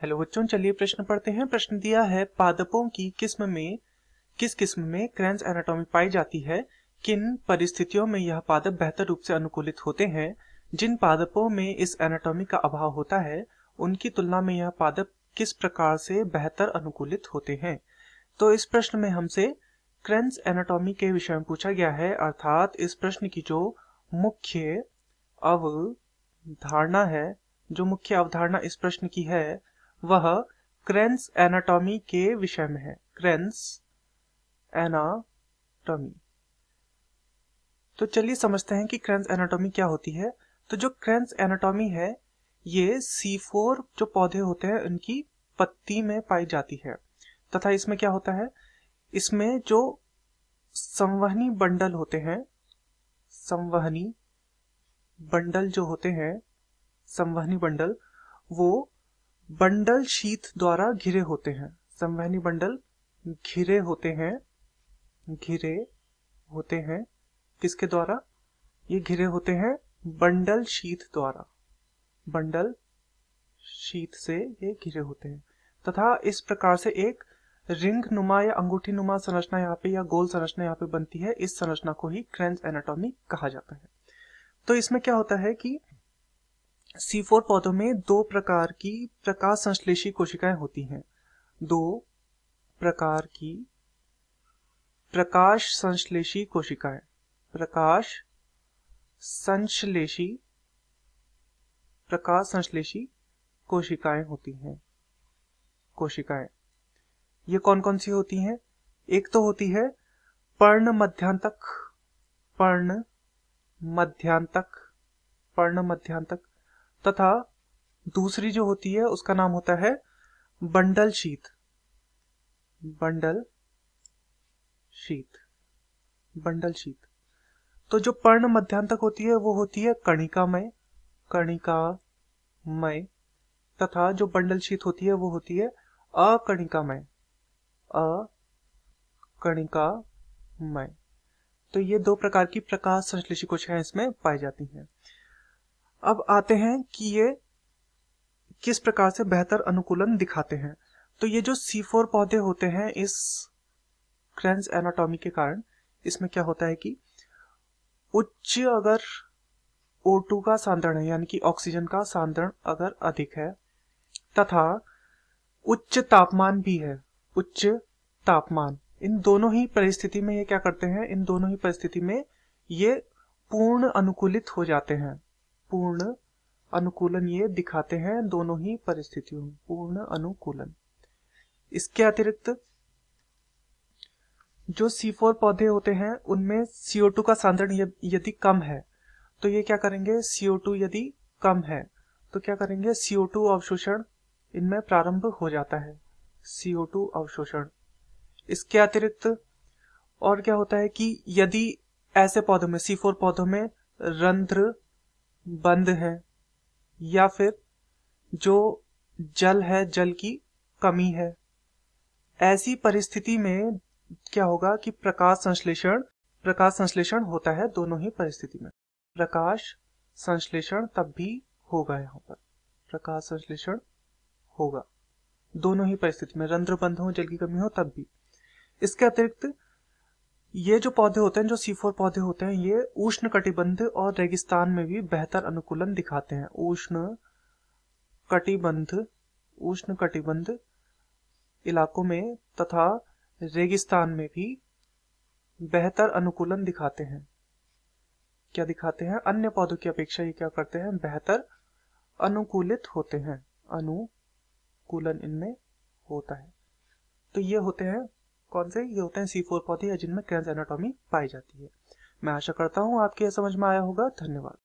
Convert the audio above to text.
Hello बच्चों, चलिए प्रश्न पढ़ते हैं। प्रश्न दिया है पादपों की किस किस्म में क्रेन्स एनाटॉमी पाई जाती है। किन परिस्थितियों में यह पादप बेहतर रूप से अनुकूलित होते हैं। जिन पादपों में इस एनाटॉमी का अभाव होता है उनकी तुलना में यह पादप किस प्रकार से बेहतर अनुकूलित होते हैं। तो इस प्रश्न में हमसे क्रेन्स एनाटॉमी के विषय में पूछा गया है, अर्थात इस प्रश्न की जो मुख्य अवधारणा है, जो मुख्य अवधारणा इस प्रश्न की है वह क्रेन्स एनाटॉमी के विषय में है। Cranes anatomy. तो चलिए समझते हैं कि क्रेन्स एनाटॉमी क्या होती है। तो जो क्रेन्स एनाटॉमी है ये C4 जो पौधे होते हैं उनकी पत्ती में पाई जाती है, तथा इसमें क्या होता है, इसमें जो संवहनी बंडल होते हैं, संवहनी बंडल जो होते हैं, संवहनी बंडल वो बंडल शीथ द्वारा घिरे होते हैं। संवहनी बंडल घिरे होते हैं, घिरे होते हैं किसके द्वारा? ये घिरे होते हैं बंडल शीथ द्वारा, बंडल शीथ से ये घिरे होते हैं, तथा इस प्रकार से एक रिंग नुमा या अंगूठी नुमा संरचना यहाँ पे या गोल संरचना यहाँ पे बनती है। इस संरचना को ही क्रेन्स एनाटॉमी कहा जाता है। तो इसमें क्या होता है कि C4 पौधों में दो प्रकार की प्रकाश संश्लेषी कोशिकाएं होती हैं। दो प्रकार की प्रकाश संश्लेषी कोशिकाएं, प्रकाश संश्लेषी प्रकाश संश्लेषी कोशिकाएं होती हैं। कोशिकाएं ये कौन कौन सी होती हैं? एक तो होती है पर्ण मध्यांतक, पर्ण मध्यांतक, पर्ण मध्यांतक, तथा दूसरी जो होती है उसका नाम होता है bundle sheath, bundle sheath, bundle sheath. तो जो पर्ण मध्यांतक होती है वो होती है कणिकामय, कणिकामय, तथा जो बंडल शीथ होती है वो होती है अकणिकामय, अकणिकामय। तो ये दो प्रकार की प्रकाश संश्लेषी कोशिकाएं इसमें पाई जाती हैं। अब आते हैं कि ये किस प्रकार से बेहतर अनुकूलन दिखाते हैं। तो ये जो C4 पौधे होते हैं इस क्रेन्स एनाटॉमी के कारण इसमें क्या होता है कि उच्च अगर O2 का सांद्रण है, यानी कि ऑक्सीजन का सांद्रण अगर अधिक है, तथा उच्च तापमान भी है, उच्च तापमान, इन दोनों ही परिस्थिति में ये क्या करते हैं, इन दोनों ही परिस्थिति में ये पूर्ण अनुकूलित हो जाते हैं। पूर्ण अनुकूलन ये दिखाते हैं दोनों ही परिस्थितियों में, पूर्ण अनुकूलन। इसके अतिरिक्त जो C4 पौधे होते हैं उनमें CO2 का सांद्रण यदि कम है तो ये क्या करेंगे, CO2 यदि कम है तो क्या करेंगे, CO2 अवशोषण इनमें प्रारंभ हो जाता है, CO2 अवशोषण। इसके अतिरिक्त और क्या होता है कि यदि ऐसे पौधों में, C4 पौधों में रंध्र बंद है या फिर जो जल है, जल की कमी है, ऐसी परिस्थिति में क्या होगा कि प्रकाश संश्लेषण होता है दोनों ही परिस्थिति में। प्रकाश संश्लेषण तब भी होगा, यहाँ पर प्रकाश संश्लेषण होगा दोनों ही परिस्थिति में, रंध्र बंद हो, जल की कमी हो, तब भी। इसके अतिरिक्त ये जो पौधे होते हैं, जो C4 पौधे होते हैं, ये उष्ण कटिबंध और रेगिस्तान में भी बेहतर अनुकूलन दिखाते हैं। उष्ण कटिबंध इलाकों में तथा रेगिस्तान में भी बेहतर अनुकूलन दिखाते हैं। क्या दिखाते हैं? अन्य पौधों की अपेक्षा ये क्या करते हैं, बेहतर अनुकूलित होते हैं, अनुकूलन इनमें होता है। तो ये होते हैं कौन से? ये होते हैं C4 पौधे जिनमें क्रेन्स एनाटॉमी पाई जाती है। मैं आशा करता हूँ आपके समझ में आया होगा। धन्यवाद।